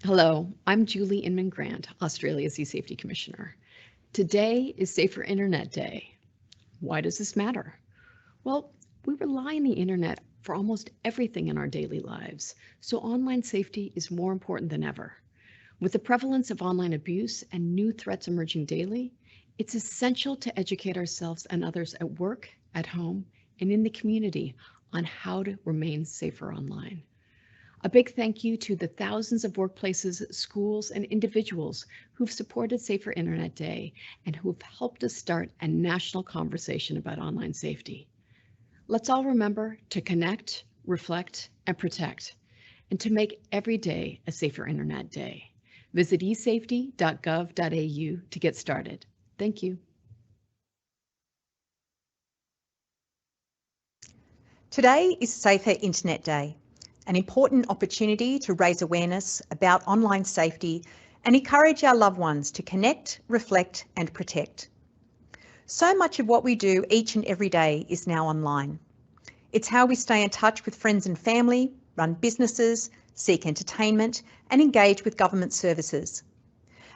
Hello, I'm Julie Inman-Grant, Australia's eSafety Commissioner. Today is Safer Internet Day. Why does this matter? Well, we rely on the internet for almost everything in our daily lives, so online safety is more important than ever. With the prevalence of online abuse and new threats emerging daily, it's essential to educate ourselves and others at work, at home, and in the community on how to remain safer online. A big thank you to the thousands of workplaces, schools, and individuals who've supported Safer Internet Day and who've helped us start a national conversation about online safety. Let's all remember to connect, reflect, and protect, and to make every day a Safer Internet Day. Visit esafety.gov.au to get started. Thank you. Today is Safer Internet Day, an important opportunity to raise awareness about online safety and encourage our loved ones to connect, reflect, and protect. So much of what we do each and every day is now online. It's how we stay in touch with friends and family, run businesses, seek entertainment, and engage with government services.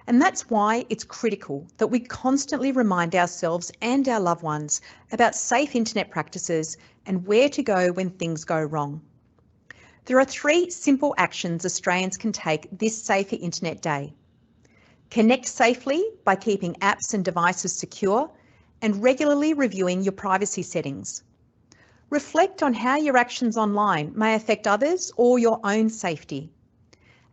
And that's why it's critical that we constantly remind ourselves and our loved ones about safe internet practices and where to go when things go wrong. There are 3 simple actions Australians can take this Safer Internet Day. Connect safely by keeping apps and devices secure and regularly reviewing your privacy settings. Reflect on how your actions online may affect others or your own safety.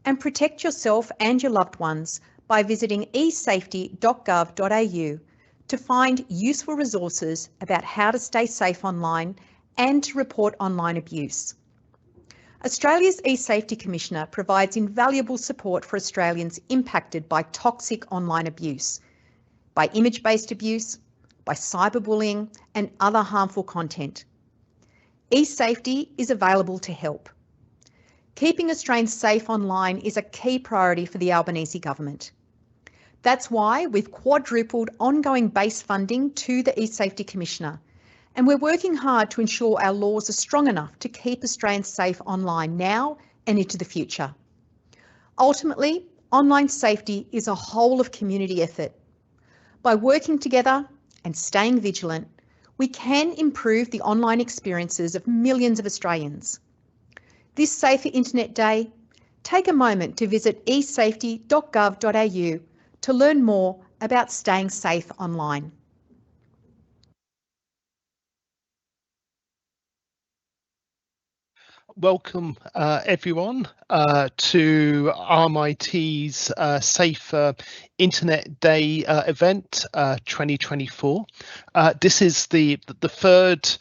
And protect yourself and your loved ones by visiting esafety.gov.au to find useful resources about how to stay safe online and to report online abuse. Australia's eSafety Commissioner provides invaluable support for Australians impacted by toxic online abuse, by image-based abuse, by cyberbullying and other harmful content. eSafety is available to help. Keeping Australians safe online is a key priority for the Albanese government. That's why we've quadrupled ongoing base funding to the eSafety Commissioner, and we're working hard to ensure our laws are strong enough to keep Australians safe online now and into the future. Ultimately, online safety is a whole of community effort. By working together and staying vigilant, we can improve the online experiences of millions of Australians. This Safer Internet Day, take a moment to visit esafety.gov.au to learn more about staying safe online. Welcome everyone to RMIT's Safer Internet Day event 2024. This is the third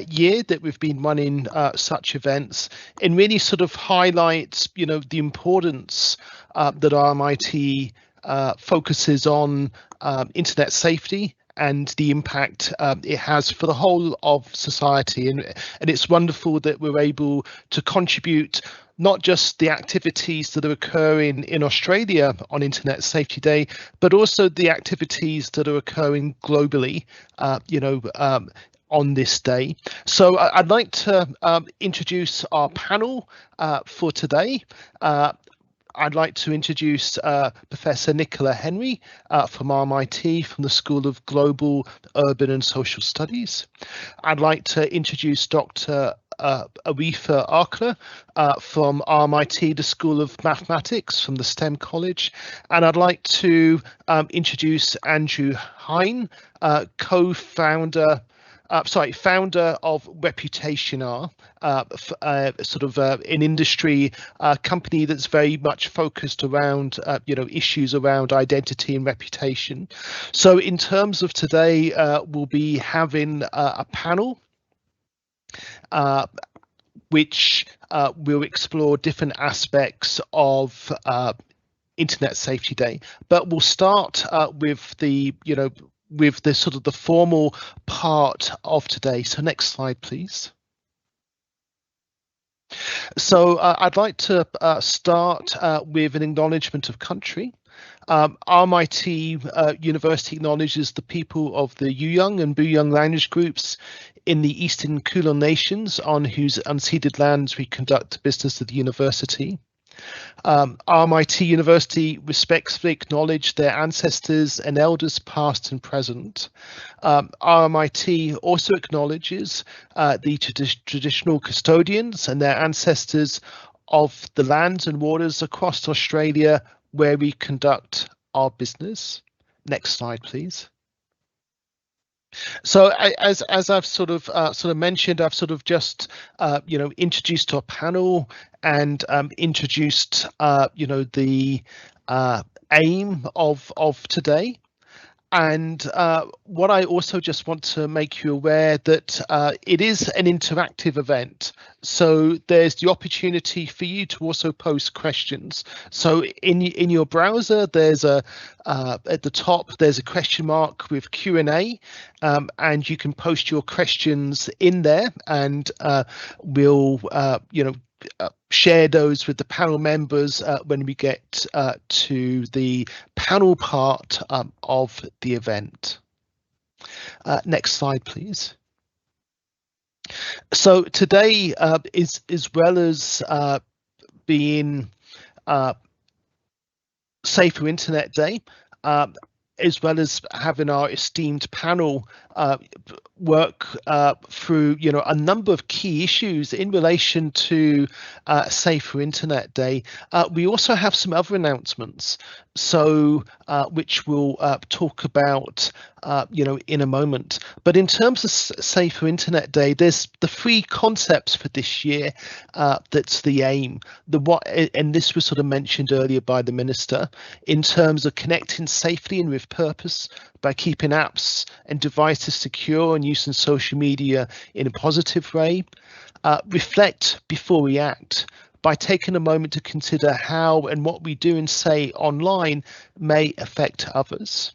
year that we've been running such events, and really sort of highlights, the importance that RMIT focuses on internet safety and the impact it has for the whole of society. And it's wonderful that we're able to contribute not just the activities that are occurring in Australia on Internet Safety Day, but also the activities that are occurring globally, on this day. So I'd like to introduce our panel for today. I'd like to introduce Professor Nicola Henry from RMIT, from the School of Global, Urban and Social Studies. I'd like to introduce Dr. Arakala from RMIT, the School of Mathematics from the STEM College. And I'd like to introduce Andrew Hine, founder of Reputationaire, an industry company that's very much focused around issues around identity and reputation. So in terms of today, we'll be having a panel which will explore different aspects of Internet Safety Day, but we'll start with the sort of the formal part of today. So next slide, please. So I'd like to start with an acknowledgement of country. RMIT University acknowledges the people of the Yuyang and Buyang language groups in the Eastern Kulin Nations, on whose unceded lands we conduct business at the university. RMIT University respectfully acknowledge their ancestors and elders past and present. RMIT also acknowledges the traditional custodians and their ancestors of the lands and waters across Australia where we conduct our business. Next slide, please. So as I've sort of mentioned, I've sort of just introduced our panel and introduced the aim of today. And what I also just want to make you aware that it is an interactive event. So there's the opportunity for you to also post questions. So in your browser, there's at the top, there's a question mark with Q&A, and you can post your questions in there, and we'll share those with the panel members when we get to the panel part of the event. Next slide, please. So today, as well as being Safer Internet Day, as well as having our esteemed panel work through a number of key issues in relation to Safer Internet Day, we also have some other announcements, so which we'll talk about in a moment. But in terms of Safer Internet Day, there's the three concepts for this year that's the aim. And this was sort of mentioned earlier by the Minister, in terms of connecting safely and with purpose by keeping apps and devices secure and using social media in a positive way. Reflect before we act, by taking a moment to consider how and what we do and say online may affect others.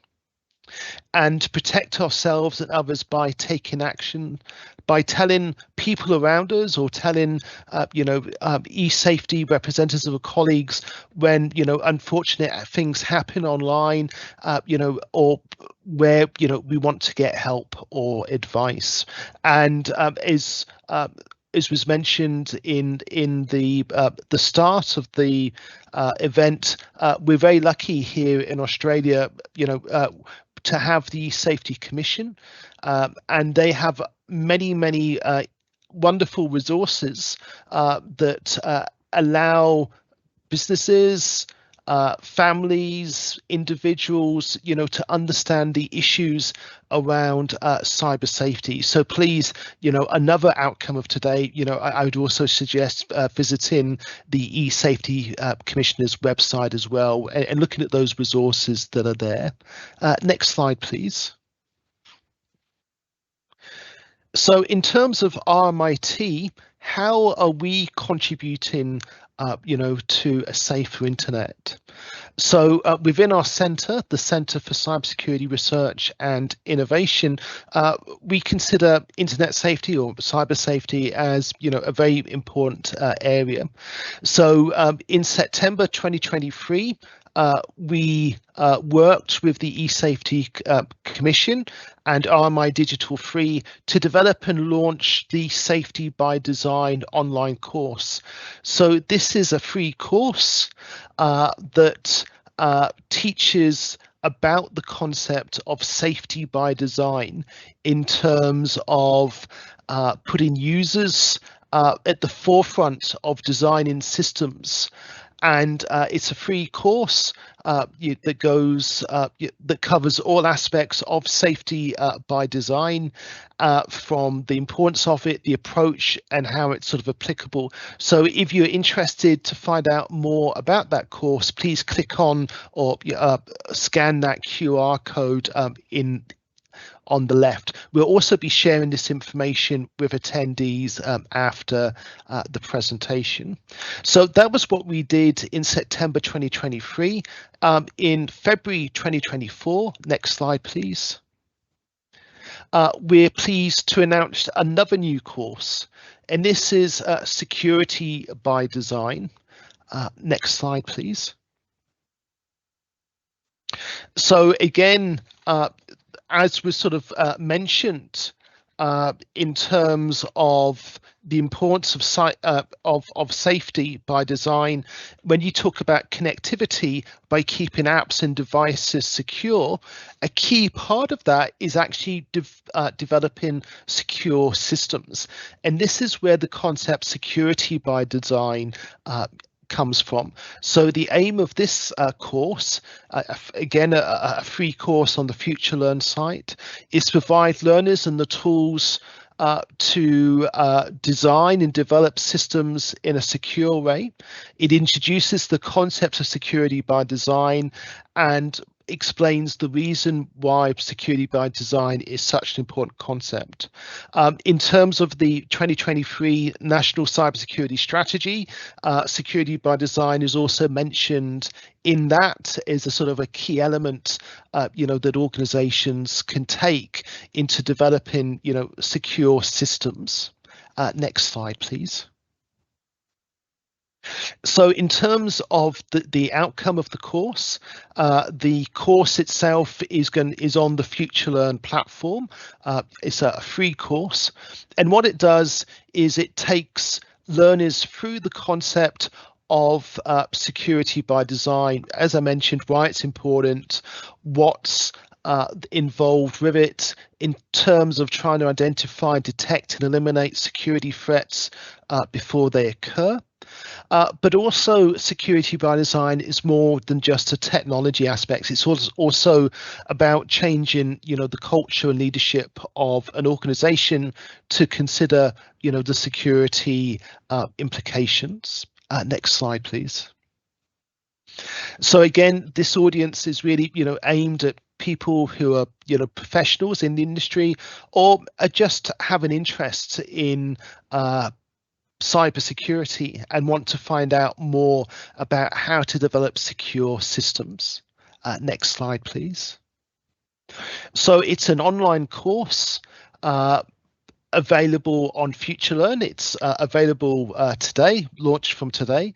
And protect ourselves and others by taking action, by telling people around us, or telling e-safety representatives or colleagues when unfortunate things happen online, or where we want to get help or advice. And as was mentioned in the start of the event, we're very lucky here in Australia, to have the Safety Commission, and they have many wonderful resources that allow businesses, families, individuals, to understand the issues around cyber safety. So please, another outcome of today, I would also suggest visiting the e-Safety Commissioner's website as well, and looking at those resources that are there. Next slide, please. So in terms of RMIT, how are we contributing to a safer internet? So within our centre, the Centre for Cybersecurity Research and Innovation, we consider internet safety or cyber safety as a very important area. So in September 2023, we worked with the e-Safety Commission and RMIT Digital3 to develop and launch the Safety by Design online course. So this is a free course that teaches about the concept of safety by design in terms of putting users at the forefront of designing systems. And it's a free course that covers all aspects of safety by design, from the importance of it, the approach, and how it's sort of applicable. So if you're interested to find out more about that course, please click on or scan that QR code on the left. We'll also be sharing this information with attendees after the presentation. So that was what we did in September 2023. In February 2024, next slide, please. We're pleased to announce another new course, and this is Security by Design. Next slide, please. So again, as was sort of mentioned, in terms of the importance of safety by design. When you talk about connectivity, by keeping apps and devices secure, a key part of that is actually developing secure systems. And this is where the concept security by design comes from. So the aim of this course, again, a free course on the FutureLearn site, is to provide learners and the tools to design and develop systems in a secure way. It introduces the concept of security by design and explains the reason why security by design is such an important concept. In terms of the 2023 National Cybersecurity Strategy, security by design is also mentioned in that as a sort of a key element, that organizations can take into developing, secure systems. Next slide, please. So in terms of the outcome of the course itself is on the FutureLearn platform. It's a free course, and what it does is it takes learners through the concept of security by design. As I mentioned, why it's important, what's involved with it in terms of trying to identify, detect and eliminate security threats before they occur. But also security by design is more than just a technology aspect. It's also about changing, the culture and leadership of an organization to consider, the security implications. Next slide, please. So again, this audience is really, aimed at people who are, professionals in the industry or just have an interest in cybersecurity and want to find out more about how to develop secure systems. Next slide, please. So it's an online course available on FutureLearn. It's available today, launched from today.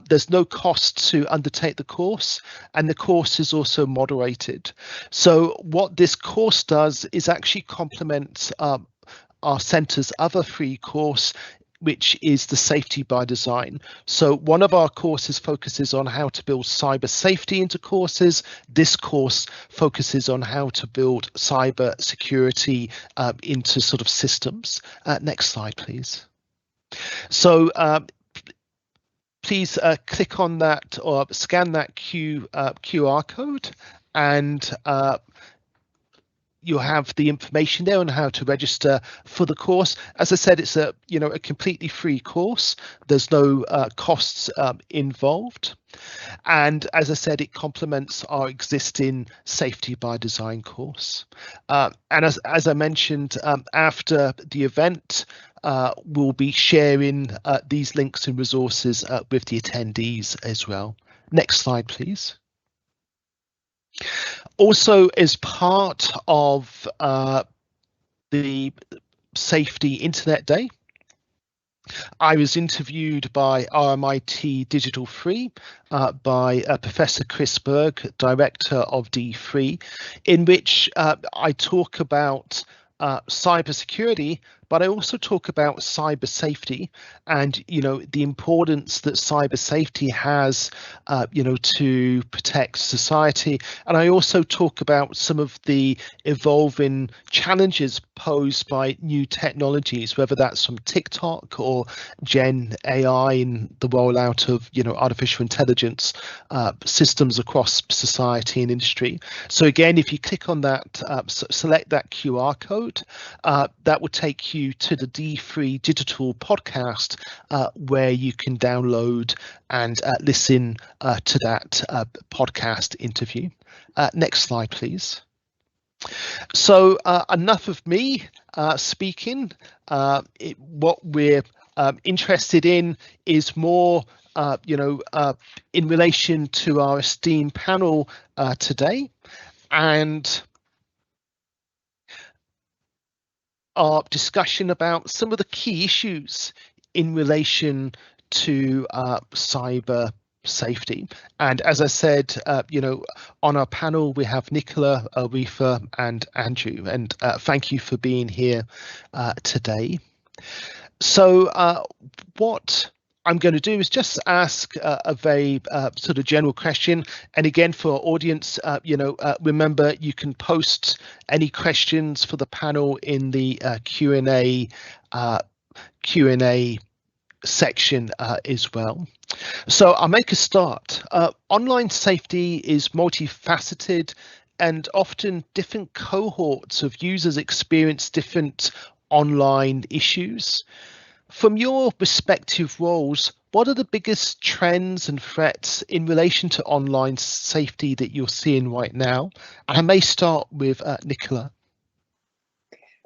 There's no cost to undertake the course, and the course is also moderated. So what this course does is actually complement our centre's other free course, which is the safety by design. So one of our courses focuses on how to build cyber safety into courses. This course focuses on how to build cyber security into sort of systems. Next slide, please. So please click on that or scan that QR code, and you'll have the information there on how to register for the course. As I said, it's a completely free course. There's no costs involved, and as I said, it complements our existing safety by design course. And as I mentioned, after the event, we'll be sharing these links and resources with the attendees as well. Next slide, please. Also, as part of the Safety Internet Day, I was interviewed by RMIT Digital3 by Professor Chris Berg, Director of D3, in which I talk about cybersecurity, but I also talk about cyber safety and, the importance that cyber safety has, to protect society. And I also talk about some of the evolving challenges posed by new technologies, whether that's from TikTok or Gen AI and the rollout of, artificial intelligence systems across society and industry. So again, if you click on that, select that QR code, that will take you to the D3 Digital podcast, where you can download and listen to that podcast interview. Next slide, please. So enough of me speaking. What we're interested in is more, in relation to our esteemed panel today, and our discussion about some of the key issues in relation to cyber safety. And as I said, on our panel, we have Nicola, Aretha and Andrew, and thank you for being here today. So what I'm going to do is just ask a very sort of general question. And again, for our audience, remember, you can post any questions for the panel in the Q&A section as well. So I'll make a start. Online safety is multifaceted, and often different cohorts of users experience different online issues. From your respective roles, what are the biggest trends and threats in relation to online safety that you're seeing right now? And I may start with Nicola.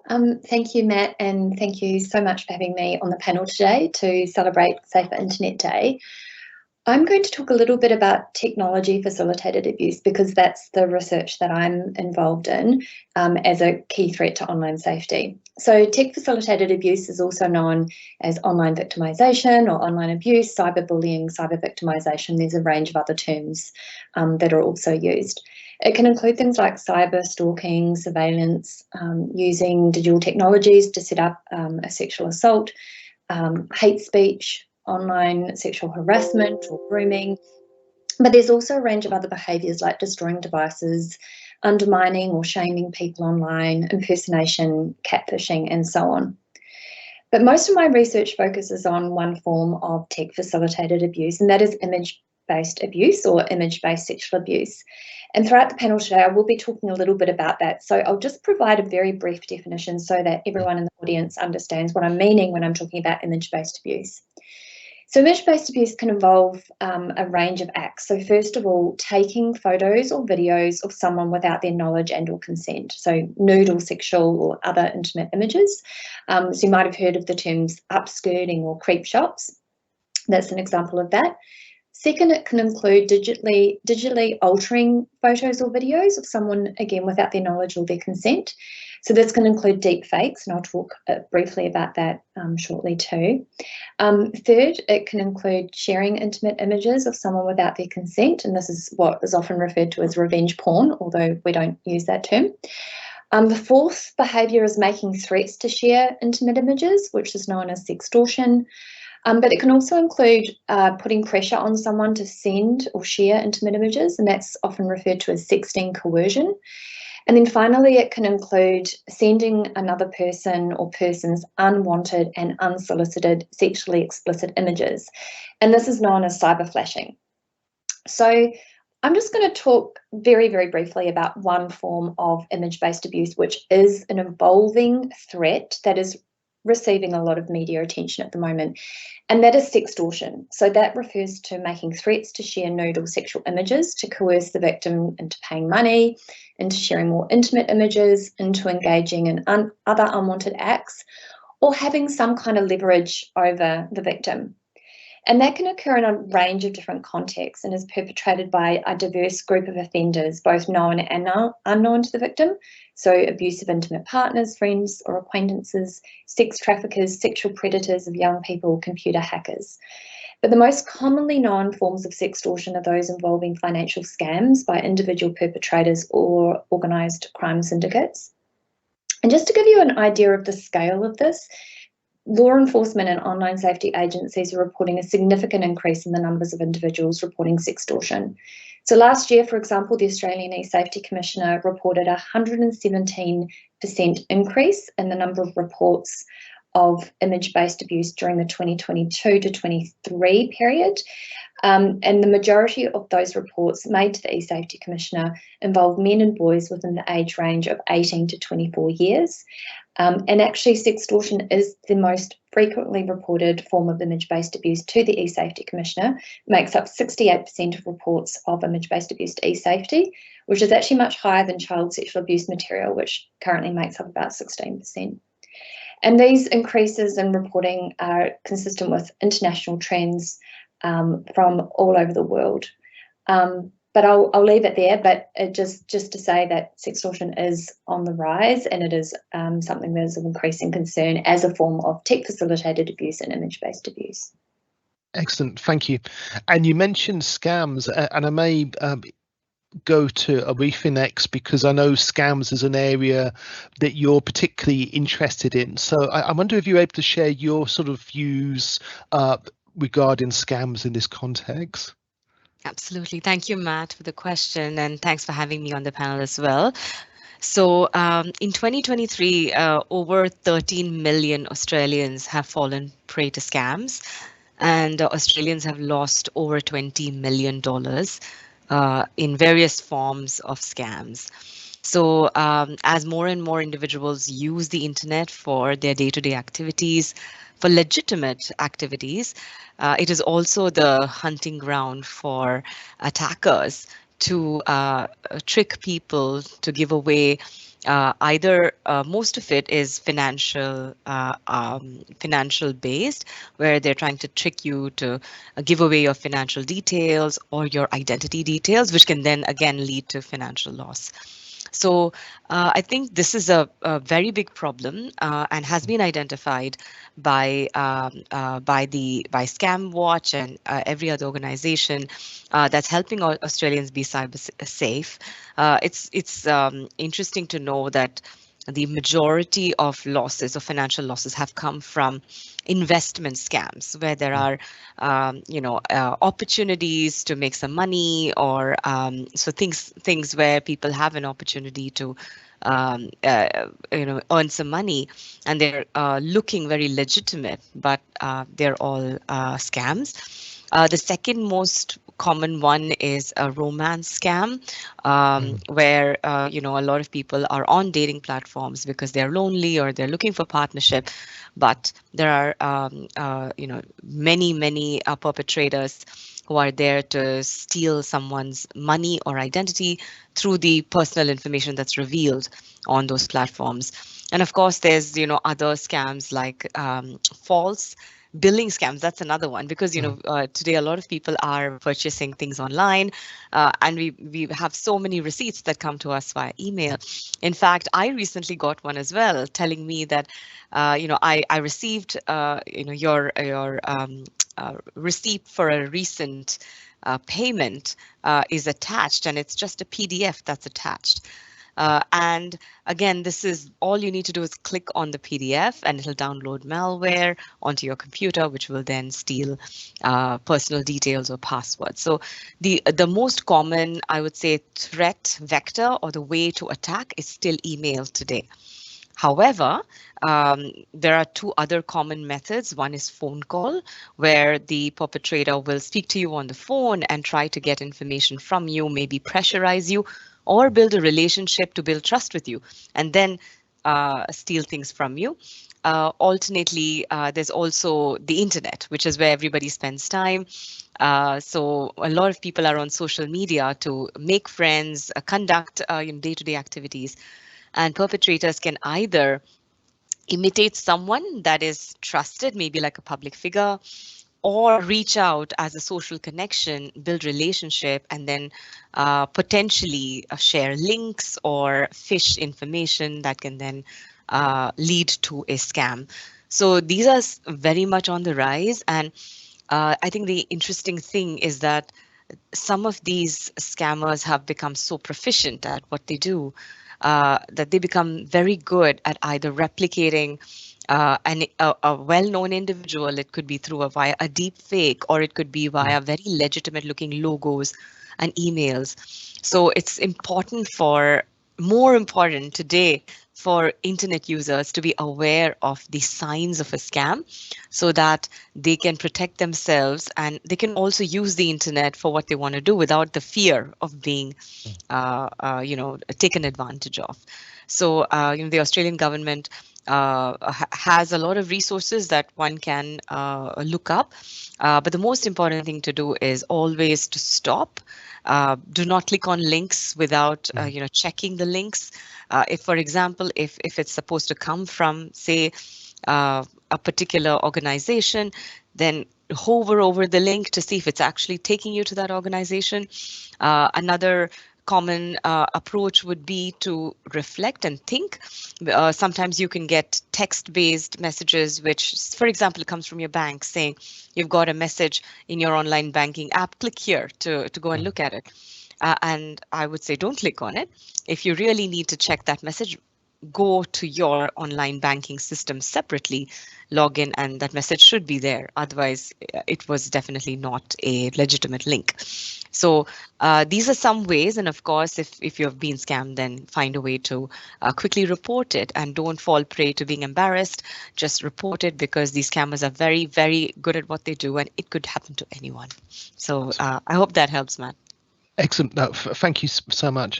Thank you, Matt, and thank you so much for having me on the panel today to celebrate Safer Internet Day. I'm going to talk a little bit about technology facilitated abuse because that's the research that I'm involved in as a key threat to online safety. So tech facilitated abuse is also known as online victimisation or online abuse, cyberbullying, cyber victimisation. There's a range of other terms that are also used. It can include things like cyber stalking, surveillance, using digital technologies to set up a sexual assault, hate speech, online sexual harassment or grooming. But there's also a range of other behaviours like destroying devices, undermining or shaming people online, impersonation, catfishing, and so on. But most of my research focuses on one form of tech facilitated abuse, and that is image-based abuse or image-based sexual abuse. And throughout the panel today, I will be talking a little bit about that. So I'll just provide a very brief definition so that everyone in the audience understands what I'm meaning when I'm talking about image-based abuse. So image-based abuse can involve a range of acts. So first of all, taking photos or videos of someone without their knowledge and or consent. So nude or sexual or other intimate images. So you might have heard of the terms upskirting or creep shots. That's an example of that. Second, it can include digitally altering photos or videos of someone, again, without their knowledge or their consent. So this can include deep fakes, and I'll talk briefly about that shortly too. Third, it can include sharing intimate images of someone without their consent, and this is what is often referred to as revenge porn, although we don't use that term. The fourth behaviour is making threats to share intimate images, which is known as sextortion. But it can also include putting pressure on someone to send or share intimate images, and that's often referred to as sexting coercion. And then finally, it can include sending another person or persons unwanted and unsolicited sexually explicit images. And this is known as cyber flashing. So I'm just going to talk very, very briefly about one form of image-based abuse, which is an evolving threat that is receiving a lot of media attention at the moment, and that is sextortion. So that refers to making threats to share nude or sexual images to coerce the victim into paying money, into sharing more intimate images, into engaging in other unwanted acts, or having some kind of leverage over the victim. And that can occur in a range of different contexts and is perpetrated by a diverse group of offenders, both known and unknown to the victim. So abuse of intimate partners, friends or acquaintances, sex traffickers, sexual predators of young people, computer hackers. But the most commonly known forms of sextortion are those involving financial scams by individual perpetrators or organised crime syndicates. And just to give you an idea of the scale of this, law enforcement and online safety agencies are reporting a significant increase in the numbers of individuals reporting sextortion. So last year, for example, the Australian E-Safety Commissioner reported a 117% increase in the number of reports of image-based abuse during the 2022 to 23 period. And the majority of those reports made to the E-Safety Commissioner involved men and boys within the age range of 18 to 24 years. And actually, sextortion is the most frequently reported form of image-based abuse to the E-Safety Commissioner. It makes up 68% of reports of image-based abuse to E-Safety, which is actually much higher than child sexual abuse material, which currently makes up about 16%. And these increases in reporting are consistent with international trends from all over the world. But I'll leave it there, but just to say that sextortion is on the rise, and it is something that is of increasing concern as a form of tech-facilitated abuse and image-based abuse. Excellent, thank you. And you mentioned scams, and I may go to Arathi next, because I know scams is an area that you're particularly interested in. So I wonder if you're able to share your sort of views regarding scams in this context. Absolutely. Thank you, Matt, for the question, and thanks for having me on the panel as well. So in 2023, over 13 million Australians have fallen prey to scams, and Australians have lost over $20 million in various forms of scams. So as more and more individuals use the internet for their day-to-day activities, for legitimate activities, it is also the hunting ground for attackers to trick people to give away either most of it is financial based, where they're trying to trick you to give away your financial details or your identity details, which can then again lead to financial loss. So I think this is a very big problem and has been identified by Scam Watch and every other organization that's helping Australians be cyber safe. It's interesting to know that the majority of losses, of financial losses, have come from investment scams, where there are opportunities to make some money, or so things where people have an opportunity to earn some money, and they're looking very legitimate, but they're all scams. The second most common one is a romance scam, where a lot of people are on dating platforms because they're lonely or they're looking for partnership, but there are many perpetrators who are there to steal someone's money or identity through the personal information that's revealed on those platforms. And of course, there's other scams like false billing scams. That's another one, because today a lot of people are purchasing things online, and we have so many receipts that come to us via email. In fact, I recently got one as well, telling me that I received your receipt for a recent payment is attached, and it's just a PDF that's attached. And again, this is all you need to do is click on the PDF and it'll download malware onto your computer, which will then steal personal details or passwords. So the most common, I would say, threat vector or the way to attack is still email today. However, there are two other common methods. One is phone call, where the perpetrator will speak to you on the phone and try to get information from you, maybe pressurize you, or build a relationship to build trust with you, and then steal things from you. Alternately, there's also the internet, which is where everybody spends time. So a lot of people are on social media to make friends, conduct day-to-day activities, and perpetrators can either imitate someone that is trusted, maybe like a public figure, or reach out as a social connection, build relationship, and then potentially share links or fish information that can then lead to a scam. So these are very much on the rise. And I think the interesting thing is that some of these scammers have become so proficient at what they do that they become very good at either replicating a well-known individual. It could be via a deep fake, or it could be via very legitimate looking logos and emails. So it's more important today for internet users to be aware of the signs of a scam, so that they can protect themselves, and they can also use the internet for what they want to do without the fear of being taken advantage of. So the Australian government has a lot of resources that one can look up, but the most important thing to do is always to stop. Do not click on links without checking the links. If, for example, if it's supposed to come from, say, a particular organization, then hover over the link to see if it's actually taking you to that organization. Another common approach would be to reflect and think. Sometimes you can get text-based messages, which, for example, comes from your bank saying you've got a message in your online banking app, click here to go and look at it. And I would say don't click on it. If you really need to check that message, go to your online banking system separately, log in, and that message should be there. Otherwise, it was definitely not a legitimate link. So these are some ways. And of course, if you've been scammed, then find a way to quickly report it, and don't fall prey to being embarrassed. Just report it, because these scammers are very, very good at what they do, and it could happen to anyone. So I hope that helps, Matt. Excellent. No, thank you so much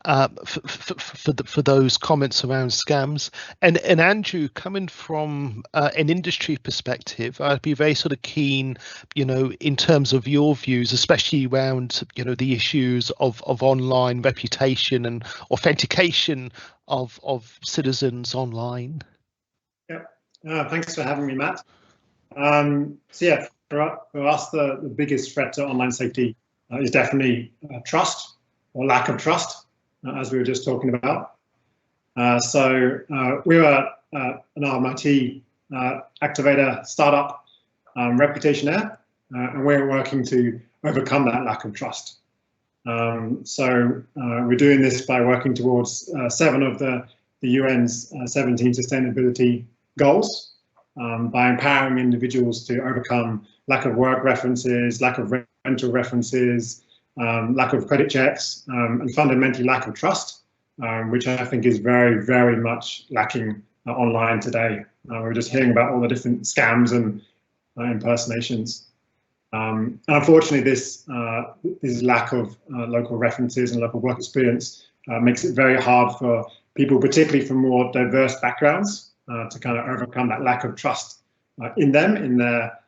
for those comments around scams. And Andrew, coming from an industry perspective, I'd be very sort of keen, in terms of your views, especially around, the issues of online reputation and authentication of citizens online. Yeah, thanks for having me, Matt. So yeah, for us, the biggest threat to online safety is definitely trust, or lack of trust, as we were just talking about. So we were an RMIT activator startup, Reputationaire, and we're working to overcome that lack of trust. So we're doing this by working towards 7 of the UN's 17 sustainability goals, by empowering individuals to overcome lack of work references, lack of rental references, lack of credit checks, and fundamentally lack of trust, which I think is very, very much lacking online today. We're just hearing about all the different scams and impersonations. And unfortunately, this lack of local references and local work experience makes it very hard for people, particularly from more diverse backgrounds, to kind of overcome that lack of trust in them, in their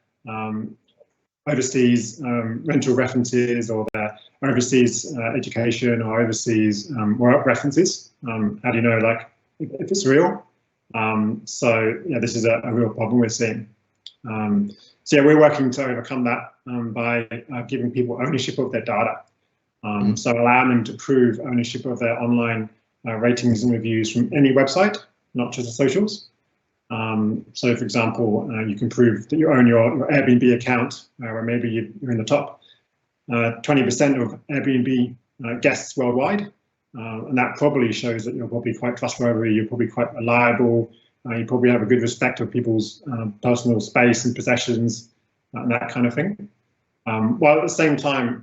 overseas rental references, or their overseas education, or overseas work references. How do you know, like, if it's real? So yeah, this is a real problem we're seeing. So yeah, we're working to overcome that by giving people ownership of their data. So allowing them to prove ownership of their online ratings and reviews from any website, not just the socials. So, for example, you can prove that you own your Airbnb account, where maybe you're in the top 20% of Airbnb guests worldwide, and that probably shows that you're probably quite trustworthy, you're probably quite reliable, you probably have a good respect of people's personal space and possessions, and that kind of thing. While at the same time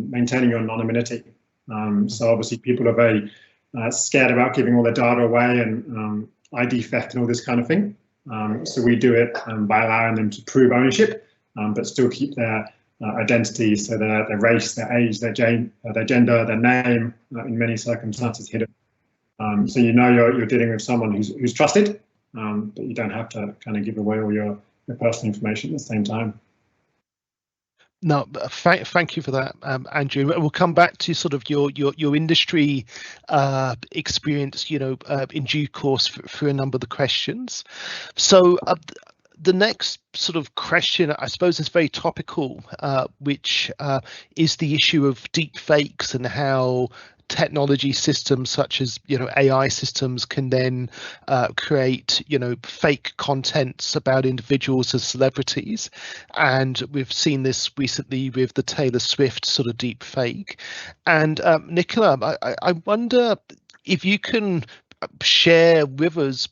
maintaining your anonymity. So obviously people are very scared about giving all their data away, and ID theft and all this kind of thing. So we do it by allowing them to prove ownership, but still keep their identity, so their race, their age, their gender, their name, in many circumstances hidden. So you're dealing with someone who's trusted, but you don't have to kind of give away all your personal information at the same time. No, thank you for that, Andrew. We'll come back to sort of your industry experience, in due course for a number of the questions. So the next sort of question, I suppose, is very topical, which is the issue of deep fakes and how technology systems such as AI systems can then create fake contents about individuals as celebrities, and we've seen this recently with the Taylor Swift sort of deep fake. And Nicola, I wonder if you can share with us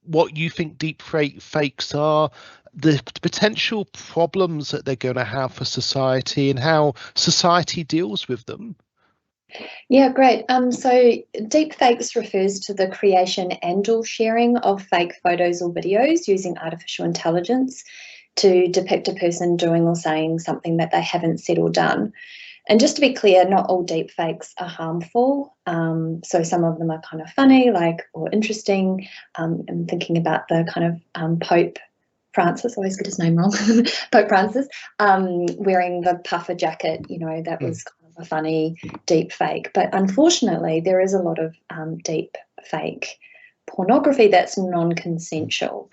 what you think deep fakes are, the potential problems that they're going to have for society, and how society deals with them. Yeah, great. So deepfakes refers to the creation and or sharing of fake photos or videos using artificial intelligence to depict a person doing or saying something that they haven't said or done. And just to be clear, not all deepfakes are harmful. So some of them are kind of funny, or interesting. I'm thinking about the kind of Pope Francis, I always get his name wrong, Pope Francis, wearing the puffer jacket, that was kind of a funny deep fake. But unfortunately, there is a lot of deep fake pornography that's non-consensual.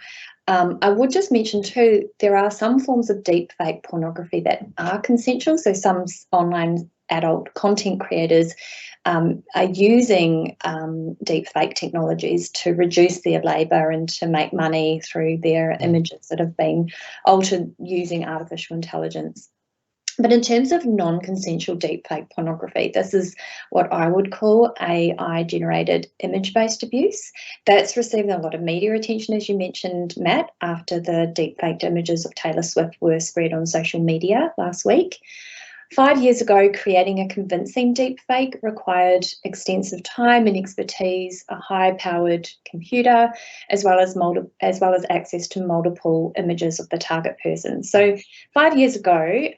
I would just mention too, there are some forms of deep fake pornography that are consensual. So some online adult content creators are using deepfake technologies to reduce their labour and to make money through their images that have been altered using artificial intelligence. But in terms of non-consensual deepfake pornography, this is what I would call AI-generated image-based abuse. That's receiving a lot of media attention, as you mentioned, Matt, after the deepfaked images of Taylor Swift were spread on social media last week. 5 years ago, creating a convincing deepfake required extensive time and expertise, a high-powered computer, as well as access to multiple images of the target person. So 5 years ago,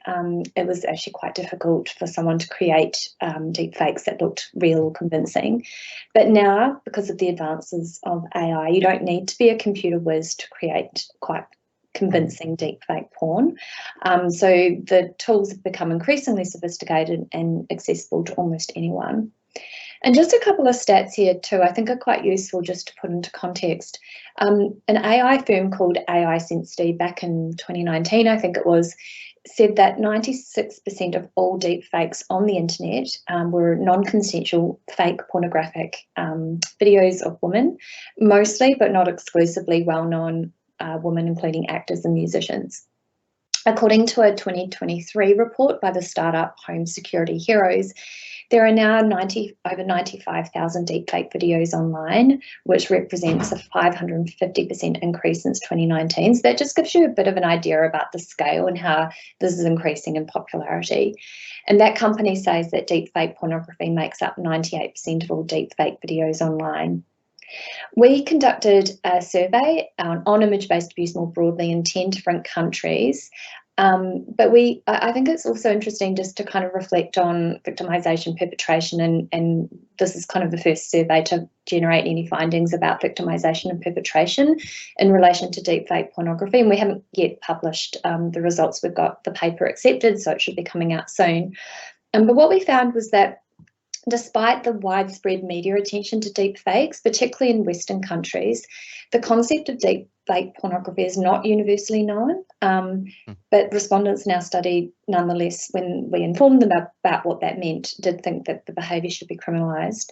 it was actually quite difficult for someone to create deepfakes that looked real or convincing. But now, because of the advances of AI, you don't need to be a computer whiz to create quite convincing deepfake porn. So the tools have become increasingly sophisticated and accessible to almost anyone. And just a couple of stats here too, I think are quite useful just to put into context. An AI firm called AI Sensitive back in 2019, I think it was, said that 96% of all deepfakes on the internet were non-consensual fake pornographic videos of women, mostly but not exclusively well-known women, including actors and musicians. According to a 2023 report by the startup Home Security Heroes, there are now over 95,000 deepfake videos online, which represents a 550% increase since 2019. So that just gives you a bit of an idea about the scale and how this is increasing in popularity. And that company says that deepfake pornography makes up 98% of all deepfake videos online. We conducted a survey on image-based abuse more broadly in 10 different countries, but I think it's also interesting just to kind of reflect on victimisation, perpetration, and this is kind of the first survey to generate any findings about victimisation and perpetration in relation to deepfake pornography, and we haven't yet published the results. We've got the paper accepted, so it should be coming out soon. But what we found was that despite the widespread media attention to deepfakes, particularly in Western countries, the concept of deepfake pornography is not universally known, but respondents in our study, nonetheless, when we informed them about what that meant, did think that the behaviour should be criminalised.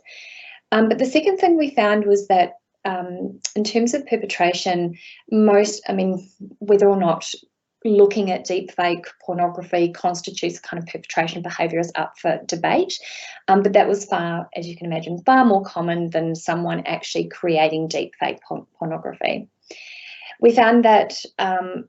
But the second thing we found was that in terms of perpetration, whether or not looking at deepfake pornography constitutes a kind of perpetration behaviour is up for debate, but that was far, as you can imagine, far more common than someone actually creating deepfake pornography. We found that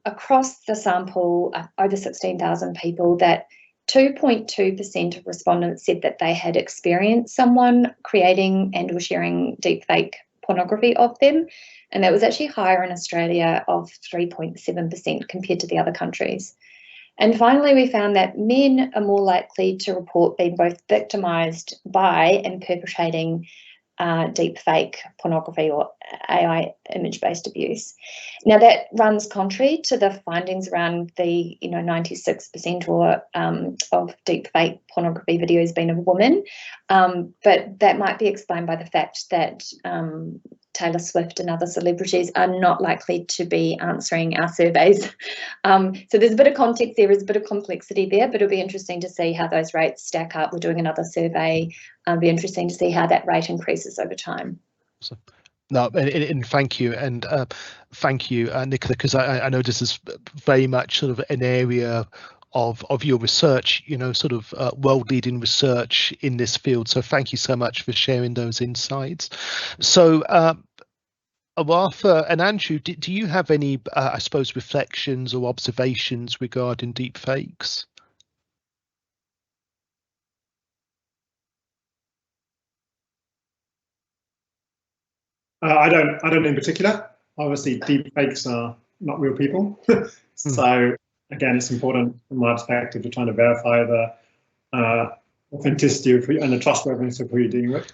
across the sample, over 16,000 people, that 2.2% of respondents said that they had experienced someone creating and or sharing deepfake pornography of them, and that was actually higher in Australia of 3.7% compared to the other countries. And finally, we found that men are more likely to report being both victimised by and perpetrating deepfake pornography or AI image-based abuse. Now, that runs contrary to the findings around the 96% or of deepfake pornography videos being of women, but that might be explained by the fact that Taylor Swift and other celebrities are not likely to be answering our surveys. So there's a bit of context there, there's a bit of complexity there, but it'll be interesting to see how those rates stack up. We're doing another survey. It'll be interesting to see how that rate increases over time. Awesome. No, and thank you, and thank you, Nicola, because I know this is very much sort of an area of your research, sort of world-leading research in this field. So thank you so much for sharing those insights. So Arathi and Andrew, do you have any, I suppose, reflections or observations regarding deepfakes? I don't in particular. Obviously, deepfakes are not real people. So again, it's important from my perspective to try to verify the authenticity and the trustworthiness of who you're dealing with.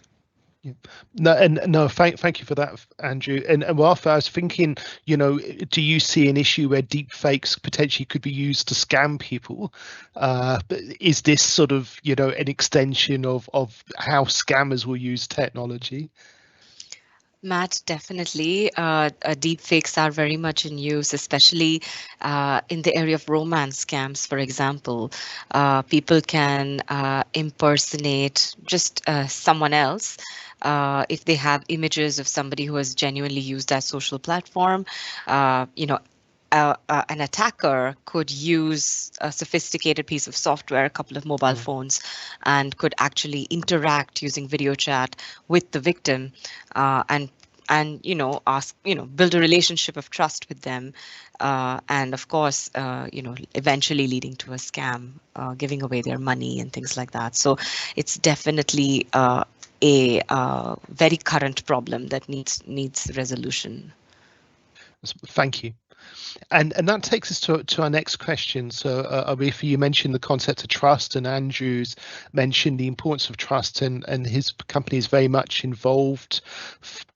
No, thank you for that, Andrew. And Arathi, I was thinking, do you see an issue where deepfakes potentially could be used to scam people? Is this sort of, an extension of how scammers will use technology? Matt, definitely. Deep fakes are very much in use, especially in the area of romance scams, for example. People can impersonate just someone else if they have images of somebody who has genuinely used that social platform. An attacker could use a sophisticated piece of software, a couple of mobile phones, and could actually interact using video chat with the victim, and build a relationship of trust with them, and of course, eventually leading to a scam, giving away their money and things like that. So it's definitely a very current problem that needs resolution. Thank you. And that takes us to our next question. So, Arathi, you mentioned the concept of trust, and Andrew's mentioned the importance of trust, and his company is very much involved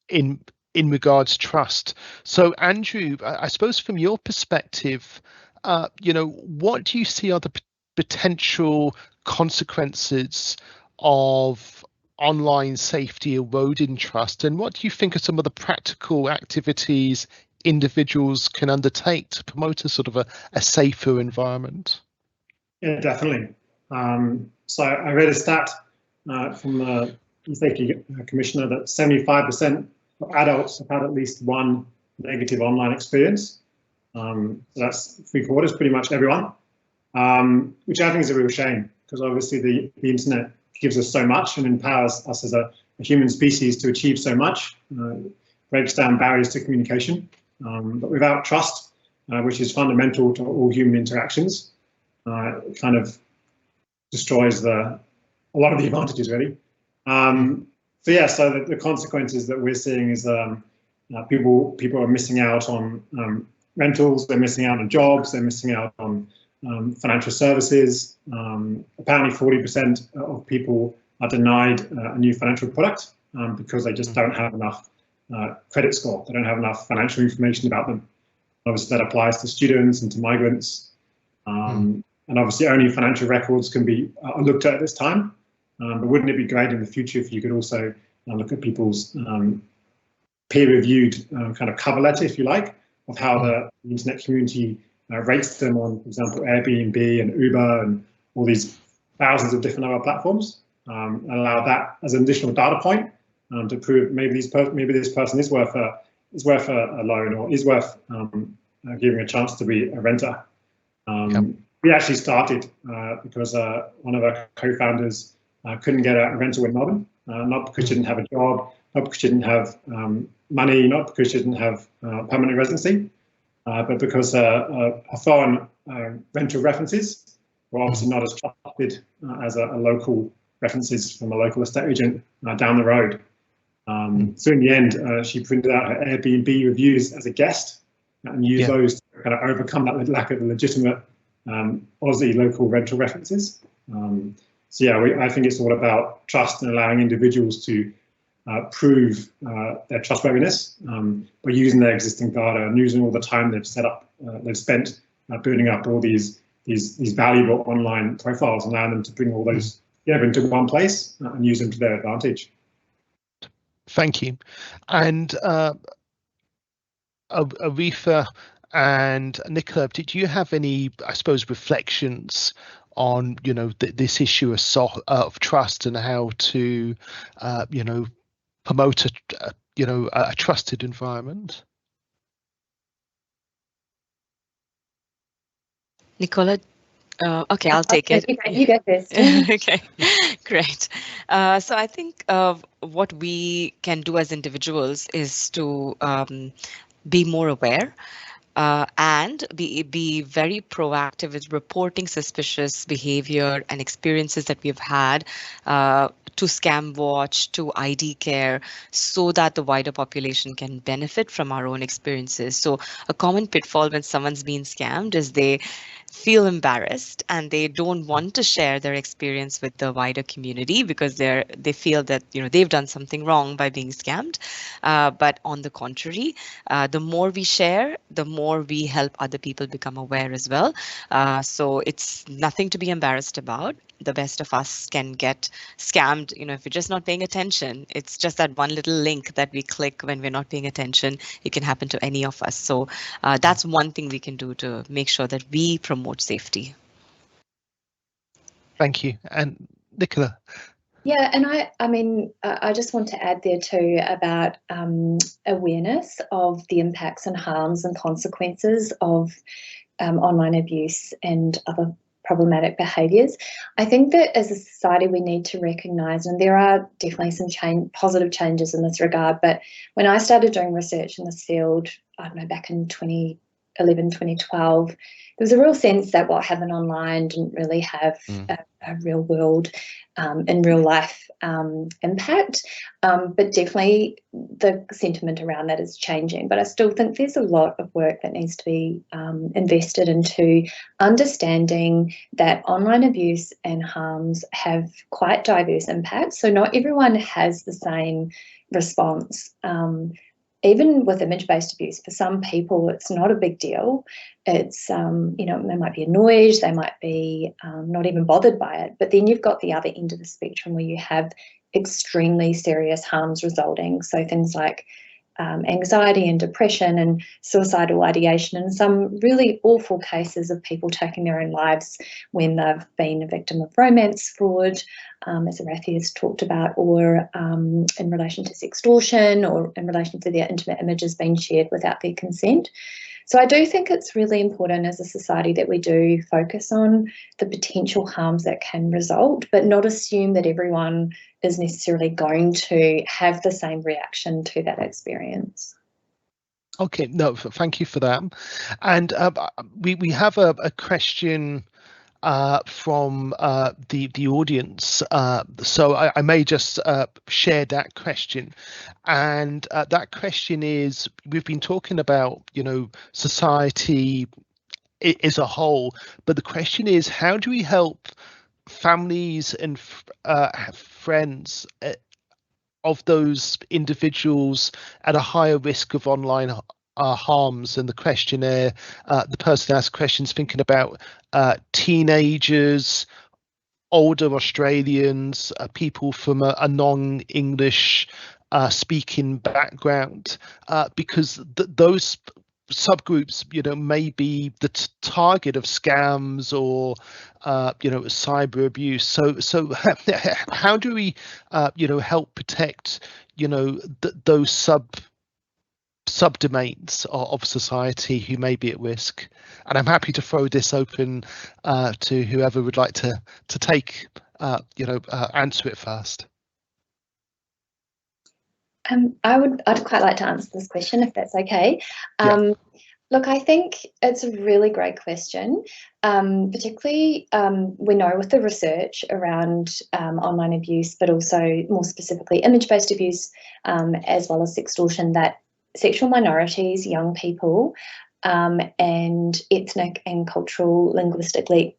in regards to trust. So, Andrew, I suppose from your perspective, what do you see are the potential consequences of online safety eroding trust, and what do you think are some of the practical activities individuals can undertake to promote a sort of a safer environment? Yeah, definitely. So I read a stat from the e-safety commissioner that 75% of adults have had at least one negative online experience. So that's 3/4, pretty much everyone, which I think is a real shame, because obviously the internet gives us so much and empowers us as a human species to achieve so much, breaks down barriers to communication. But without trust, which is fundamental to all human interactions, it kind of destroys a lot of the advantages, really. So the consequences that we're seeing is people are missing out on rentals, they're missing out on jobs, they're missing out on financial services. Apparently 40% of people are denied a new financial product because they just don't have enough credit score. They don't have enough financial information about them. Obviously, that applies to students and to migrants. And obviously, only financial records can be looked at this time. But wouldn't it be great in the future if you could also look at people's peer-reviewed kind of cover letter, if you like, of how the internet community rates them on, for example, Airbnb and Uber and all these thousands of different other platforms, and allow that as an additional data point to prove maybe this person is worth a loan, or is worth giving a chance to be a renter. We actually started because one of our co-founders couldn't get a rental in Melbourne, not because she didn't have a job, not because she didn't have money, not because she didn't have permanent residency, but because her foreign rental references were obviously not as trusted as a local references from a local estate agent down the road. So in the end, she printed out her Airbnb reviews as a guest and used those to kind of overcome that lack of legitimate Aussie local rental references. I think it's all about trust and allowing individuals to prove their trustworthiness by using their existing data and using all the time they've spent building up all these valuable online profiles, and allow them to bring all those together into one place and use them to their advantage. Thank you. And Arathi and Nicola, did you have any, I suppose, reflections on this issue of trust and how to promote a trusted environment? Nicola? Okay, I'll take it. You go first. Okay, great. So I think what we can do as individuals is to be more aware and be very proactive with reporting suspicious behavior and experiences that we've had to Scam Watch, to ID Care, so that the wider population can benefit from our own experiences. So a common pitfall when someone's being scammed is they feel embarrassed and they don't want to share their experience with the wider community because they feel that they've done something wrong by being scammed. But on the contrary, the more we share, the more we help other people become aware as well. So it's nothing to be embarrassed about. The best of us can get scammed, if you're just not paying attention. It's just that one little link that we click when we're not paying attention. It can happen to any of us. So that's one thing we can do to make sure that we promote safety. Thank you. And Nicola. Yeah, and I just want to add there too about awareness of the impacts and harms and consequences of online abuse and other problematic behaviours. I think that as a society we need to recognise, and there are definitely some positive changes in this regard, but when I started doing research in this field, I don't know, back in 2011, 2012, there was a real sense that what happened online didn't really have a real world in real life impact, but definitely the sentiment around that is changing. But I still think there's a lot of work that needs to be invested into understanding that online abuse and harms have quite diverse impacts. So not everyone has the same response. Even with image-based abuse, for some people, it's not a big deal. It's, they might be annoyed, they might be not even bothered by it. But then you've got the other end of the spectrum where you have extremely serious harms resulting. So things like anxiety and depression and suicidal ideation, and some really awful cases of people taking their own lives when they've been a victim of romance fraud, as Arathi has talked about, or in relation to sextortion, or in relation to their intimate images being shared without their consent. So I do think it's really important as a society that we do focus on the potential harms that can result, but not assume that everyone is necessarily going to have the same reaction to that experience. Okay, no, thank you for that. And we have a question from the audience, so I may just share that question. And that question is, we've been talking about society as a whole, but the question is, how do we help families and friends of those individuals at a higher risk of online harms? And the questionnaire, the person asked questions thinking about teenagers, older Australians, people from a non-English speaking background, because those subgroups may be the target of scams or cyber abuse. So how do we help protect those subdomains of society who may be at risk? And I'm happy to throw this open to whoever would like to take answer it first. I'd quite like to answer this question, if that's okay. Yeah. Look, I think it's a really great question, particularly we know with the research around online abuse, but also more specifically image-based abuse, as well as sextortion, that sexual minorities, young people, and ethnic and culturally linguistically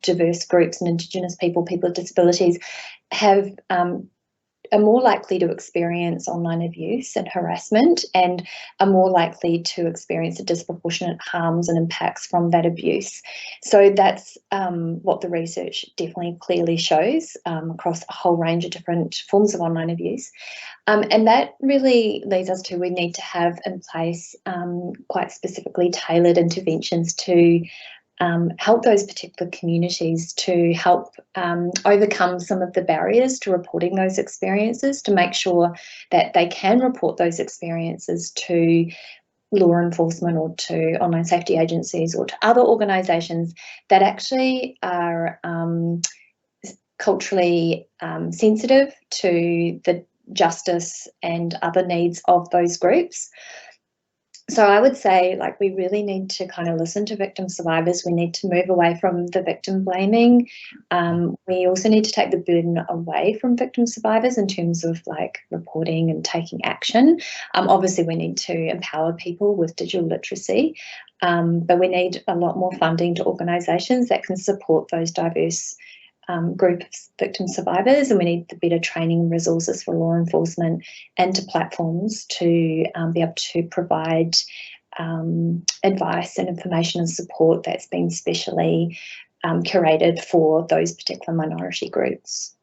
diverse groups and Indigenous people, people with disabilities, are more likely to experience online abuse and harassment, and are more likely to experience the disproportionate harms and impacts from that abuse. So that's what the research definitely clearly shows across a whole range of different forms of online abuse. And that really leads us to, we need to have in place quite specifically tailored interventions to help those particular communities, to help overcome some of the barriers to reporting those experiences, to make sure that they can report those experiences to law enforcement or to online safety agencies or to other organisations that actually are culturally sensitive to the justice and other needs of those groups. So I would say, like, we really need to kind of listen to victim survivors. We need to move away from the victim blaming. We also need to take the burden away from victim survivors in terms of like reporting and taking action. Obviously, we need to empower people with digital literacy, but we need a lot more funding to organisations that can support those diverse group of victim survivors, and we need the better training and resources for law enforcement and to platforms to be able to provide advice and information and support that's been specially curated for those particular minority groups.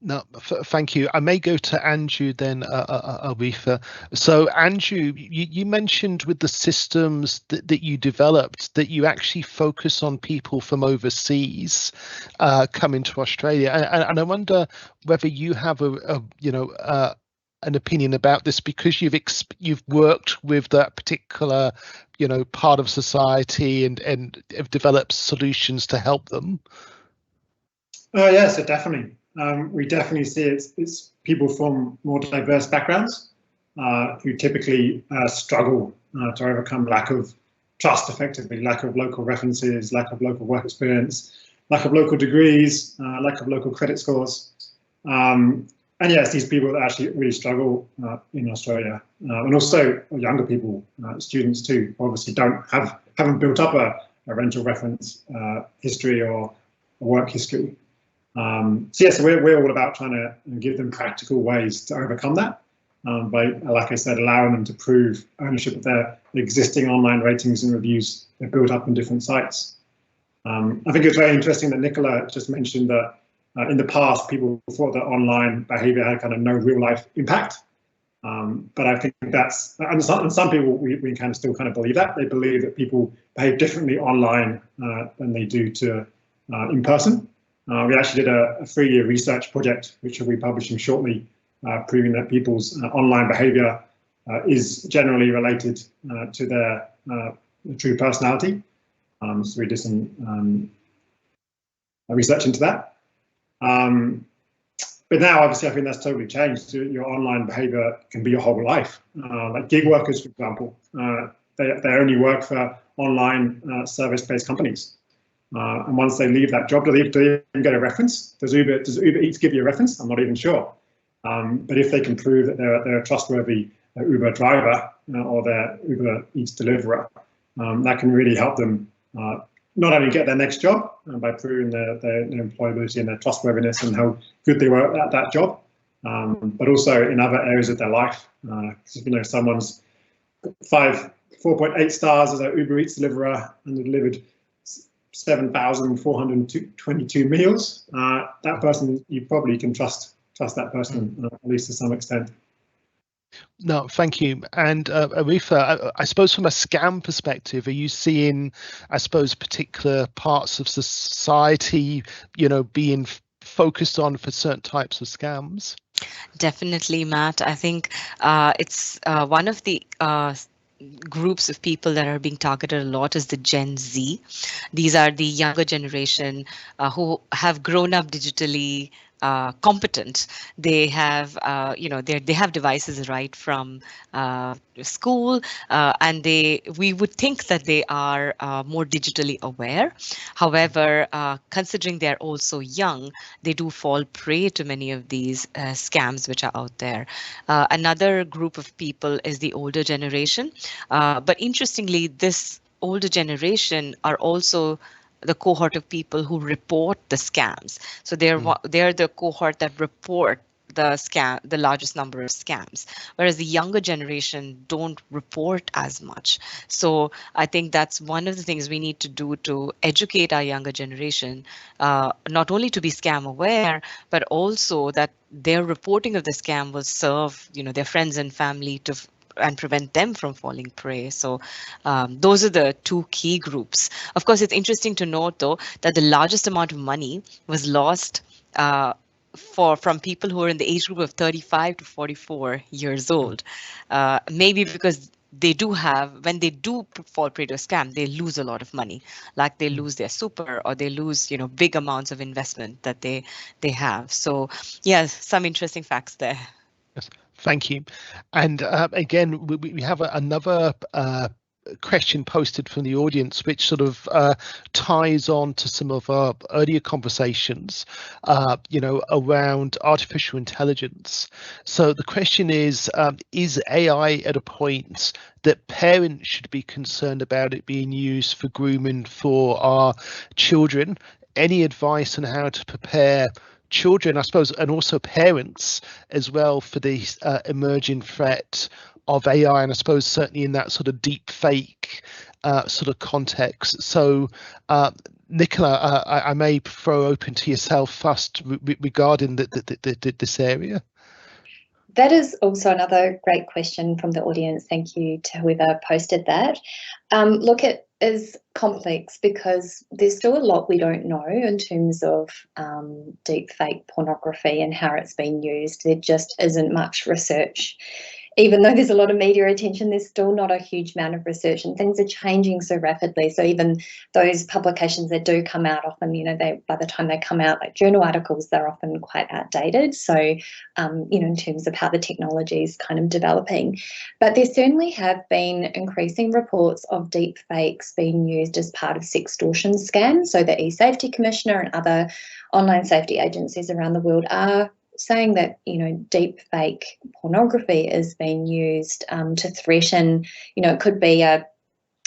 No, thank you. I may go to Andrew then, Aretha. So Andrew, you mentioned with the systems that you developed that you actually focus on people from overseas coming to Australia, and I wonder whether you have an opinion about this, because you've worked with that particular part of society and have developed solutions to help them. Yes, definitely. We definitely see it's people from more diverse backgrounds who typically struggle to overcome lack of trust, effectively, lack of local references, lack of local work experience, lack of local degrees, lack of local credit scores. And yes, these people that actually really struggle in Australia, and also younger people, students too, obviously haven't built up a rental reference history or a work history. So yes, we're all about trying to give them practical ways to overcome that by, like I said, allowing them to prove ownership of their existing online ratings and reviews they've built up on different sites. I think it's very interesting that Nicola just mentioned that in the past people thought that online behaviour had kind of no real life impact. But I think that's, and some people we kind of still kind of believe that. They believe that people behave differently online than they do to in person. We actually did a 3-year research project, which we'll be publishing shortly, proving that people's online behaviour is generally related to their true personality. So we did some research into that. But now, obviously, I think that's totally changed. Your online behaviour can be your whole life. Like gig workers, for example, they only work for online service-based companies. And once they leave that job, do they even get a reference? Does Uber Eats give you a reference? I'm not even sure. But if they can prove that they're a trustworthy Uber driver or their Uber Eats deliverer, that can really help them not only get their next job by proving their employability and their trustworthiness and how good they were at that job, but also in other areas of their life. If someone's 4.8 stars as an Uber Eats deliverer and delivered 7,422 meals, that person, you probably can trust that person at least to some extent. No, thank you. And Aretha, I suppose from a scam perspective, are you seeing, I suppose, particular parts of society, being focused on for certain types of scams? Definitely, Matt. I think it's one of the groups of people that are being targeted a lot is the Gen Z. These are the younger generation who have grown up digitally competent. They have, they have devices right from school, and we would think that they are more digitally aware. However, considering they're also young, they do fall prey to many of these scams which are out there. Another group of people is the older generation. But interestingly, this older generation are also the cohort of people who report the scams. So they're the cohort that report the largest number of scams, whereas the younger generation don't report as much. So I think that's one of the things we need to do to educate our younger generation, not only to be scam aware, but also that their reporting of the scam will serve, their friends and family and prevent them from falling prey. So those are the two key groups. Of course, it's interesting to note, though, that the largest amount of money was lost from people who are in the age group of 35 to 44 years old. Maybe because when they do fall prey to a scam, they lose a lot of money, like they lose their super or they lose, big amounts of investment that they have. So, yeah, some interesting facts there. Yes. Thank you. And again, we have another question posted from the audience, which sort of ties on to some of our earlier conversations, around artificial intelligence. So the question is AI at a point that parents should be concerned about it being used for grooming for our children? Any advice on how to prepare children, I suppose, and also parents as well, for the emerging threat of AI, and I suppose certainly in that sort of deep fake sort of context? So Nicola, I may throw open to yourself first regarding this area. That is also another great question from the audience. Thank you to whoever posted that. Look, it is complex because there's still a lot we don't know in terms of deep fake pornography and how it's been used. There just isn't much research. Even though there's a lot of media attention, there's still not a huge amount of research, and things are changing so rapidly. So even those publications that do come out, often, by the time they come out, like journal articles, they're often quite outdated. So, in terms of how the technology is kind of developing. But there certainly have been increasing reports of deep fakes being used as part of sextortion scams. So the eSafety Commissioner and other online safety agencies around the world are saying that, deep fake pornography is being used to threaten, it could be and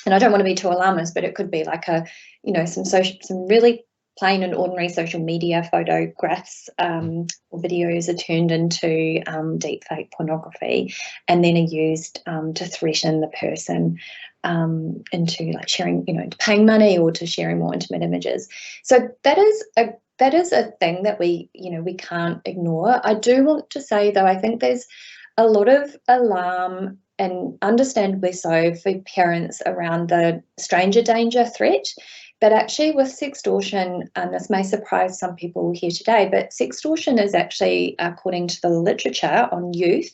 I don't want to be too alarmist, but it could be like some really plain and ordinary social media photographs or videos are turned into deep fake pornography and then are used to threaten the person into like sharing, paying money or to sharing more intimate images. So that is a thing that we can't ignore. I do want to say, though, I think there's a lot of alarm, and understandably so, for parents around the stranger danger threat. But actually with sextortion, and this may surprise some people here today, but sextortion is actually, according to the literature on youth,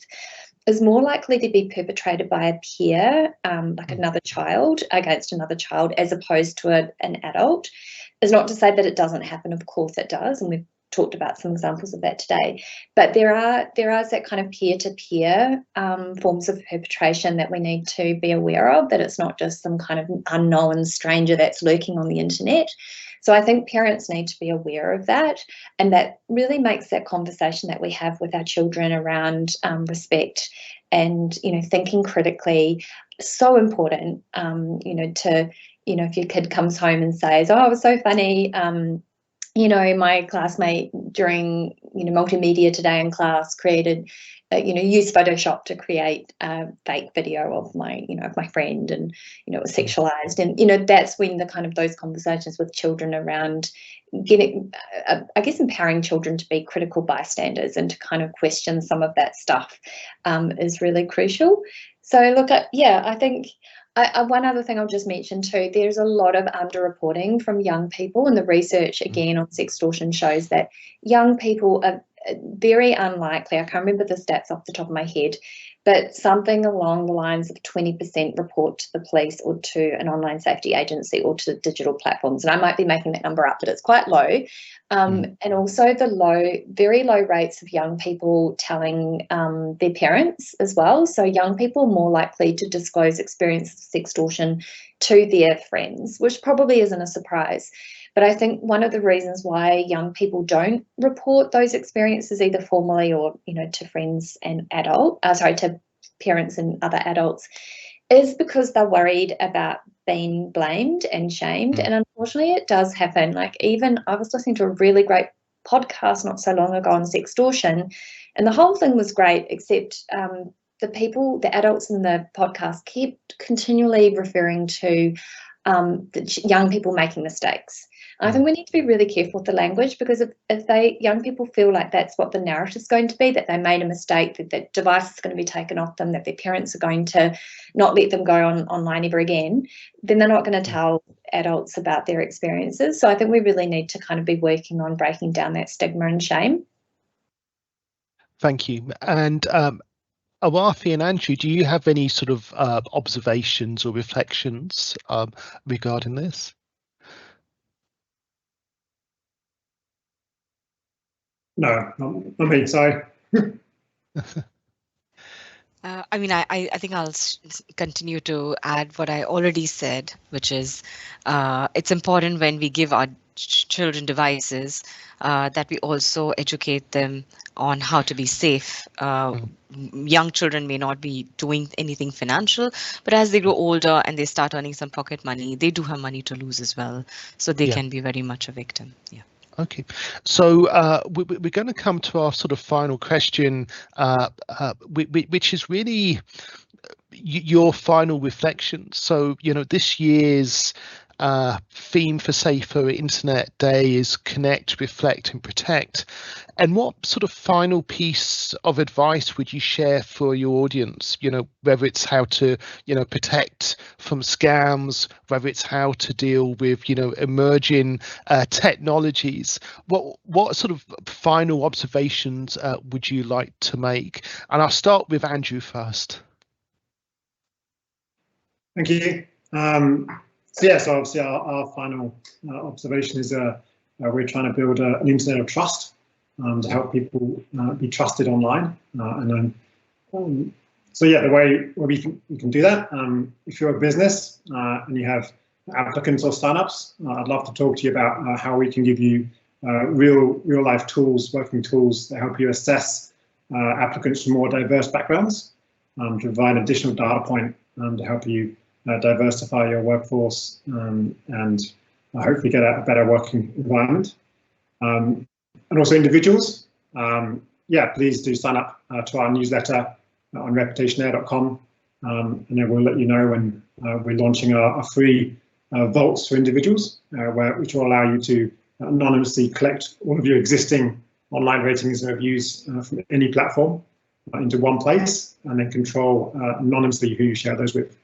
is more likely to be perpetrated by a peer, like another child, against another child, as opposed to an adult. Is not to say that it doesn't happen, of course it does, and we've talked about some examples of that today. But there are that kind of peer-to-peer forms of perpetration that we need to be aware of, that it's not just some kind of unknown stranger that's lurking on the internet. So I think parents need to be aware of that, and that really makes that conversation that we have with our children around respect and, thinking critically so important, if your kid comes home and says, "Oh, it was so funny, my classmate during, multimedia today in class created, used Photoshop to create a fake video of my friend, and, it was sexualized." And, that's when the kind of those conversations with children around getting, empowering children to be critical bystanders and to kind of question some of that stuff is really crucial. So look, I think one other thing I'll just mention too, there's a lot of underreporting from young people, and the research again on sextortion shows that young people are very unlikely, I can't remember the stats off the top of my head, but something along the lines of 20% report to the police or to an online safety agency or to digital platforms. And I might be making that number up, but it's quite low. And also the very low rates of young people telling their parents as well. So young people are more likely to disclose experiences of sextortion to their friends, which probably isn't a surprise. But I think one of the reasons why young people don't report those experiences either formally or, to friends and to parents and other adults, is because they're worried about being blamed and shamed. And unfortunately it does happen. Like, even I was listening to a really great podcast not so long ago on sextortion, and the whole thing was great, except the adults in the podcast kept continually referring to the young people making mistakes. I think we need to be really careful with the language, because if young people feel like that's what the narrative is going to be, that they made a mistake, that the device is going to be taken off them, that their parents are going to not let them go online ever again, then they're not going to tell adults about their experiences. So I think we really need to kind of be working on breaking down that stigma and shame. Thank you. And Arathi and Andrew, do you have any sort of observations or reflections regarding this? No, not me. So I mean, I think I'll continue to add what I already said, which is it's important when we give our children devices that we also educate them on how to be safe. Young children may not be doing anything financial, but as they grow older and they start earning some pocket money, they do have money to lose as well. So they can be very much a victim. Yeah. Okay, so we're going to come to our sort of final question, which is really your final reflection. So, this year's theme for Safer Internet Day is Connect, Reflect and Protect. And what sort of final piece of advice would you share for your audience, whether it's how to, protect from scams, whether it's how to deal with, emerging technologies? What sort of final observations would you like to make? And I'll start with Andrew first. Thank you. So obviously our final observation is we're trying to build an internet of trust to help people be trusted online. The way we can do that, if you're a business and you have applicants or signups, I'd love to talk to you about how we can give you real life tools, working tools that help you assess applicants from more diverse backgrounds, to provide additional data point to help you diversify your workforce and hopefully get a better working environment. And also individuals, please do sign up to our newsletter on reputationaire.com, and then we'll let you know when we're launching our free vaults for individuals, which will allow you to anonymously collect all of your existing online ratings and reviews from any platform into one place, and then control anonymously who you share those with,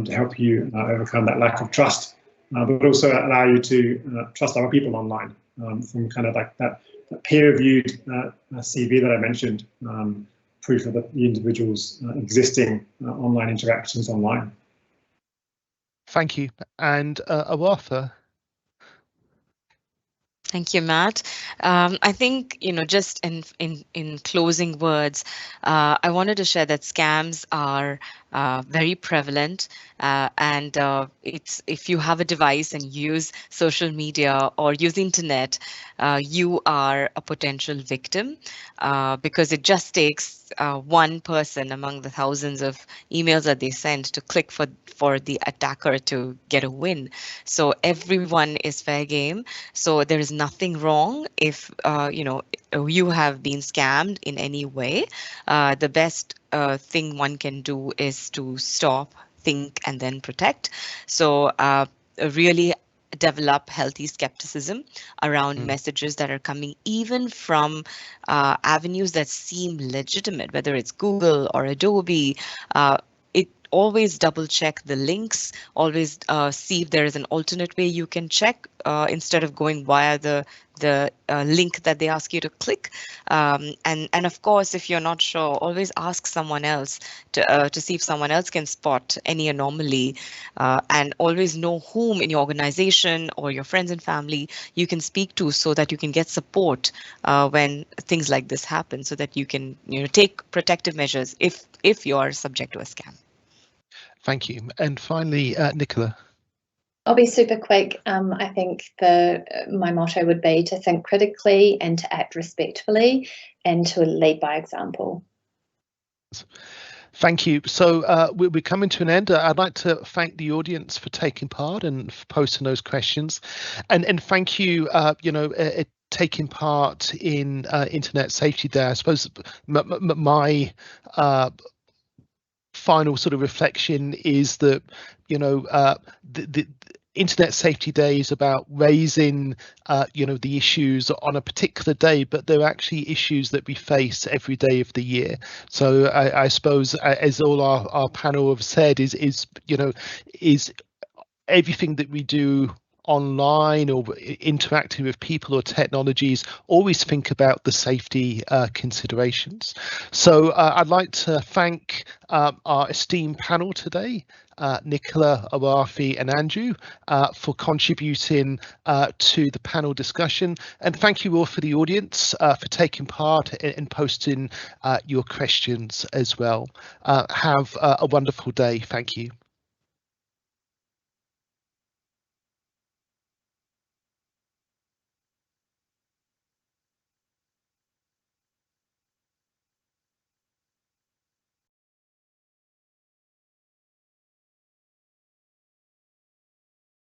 to help you overcome that lack of trust, but also allow you to trust other people online, from kind of like that peer-reviewed CV that I mentioned, proof of the individual's existing online interactions online. Thank you. And Arathi? Thank you, Matt. I think, just in closing words, I wanted to share that scams are very prevalent, and if you have a device and use social media or use internet, you are a potential victim, because it just takes one person among the thousands of emails that they send to click for the attacker to get a win. So everyone is fair game. So there is nothing wrong if you have been scammed in any way. The best thing one can do is to stop, think, and then protect. So really develop healthy skepticism around messages that are coming even from avenues that seem legitimate, whether it's Google or Adobe. Always double check the links, always see if there is an alternate way you can check instead of going via the link that they ask you to click. And of course, if you're not sure, always ask someone else to see if someone else can spot any anomaly, and always know whom in your organization or your friends and family you can speak to, so that you can get support when things like this happen, so that you can take protective measures if you are subject to a scam. Thank you. And finally, Nicola. I'll be super quick. I think my motto would be to think critically and to act respectfully and to lead by example. Thank you. So we're coming to an end. I'd like to thank the audience for taking part and for posting those questions, and thank you, taking part in Internet Safety Day. I suppose my final sort of reflection is that the Internet Safety Day is about raising the issues on a particular day, but they're actually issues that we face every day of the year. So I suppose, as all our panel have said, is everything that we do online or interacting with people or technologies, always think about the safety considerations. So I'd like to thank our esteemed panel today, Nicola, Arathi and Andrew, for contributing to the panel discussion, and thank you all for the audience for taking part in posting your questions as well. Have a wonderful day. Thank you.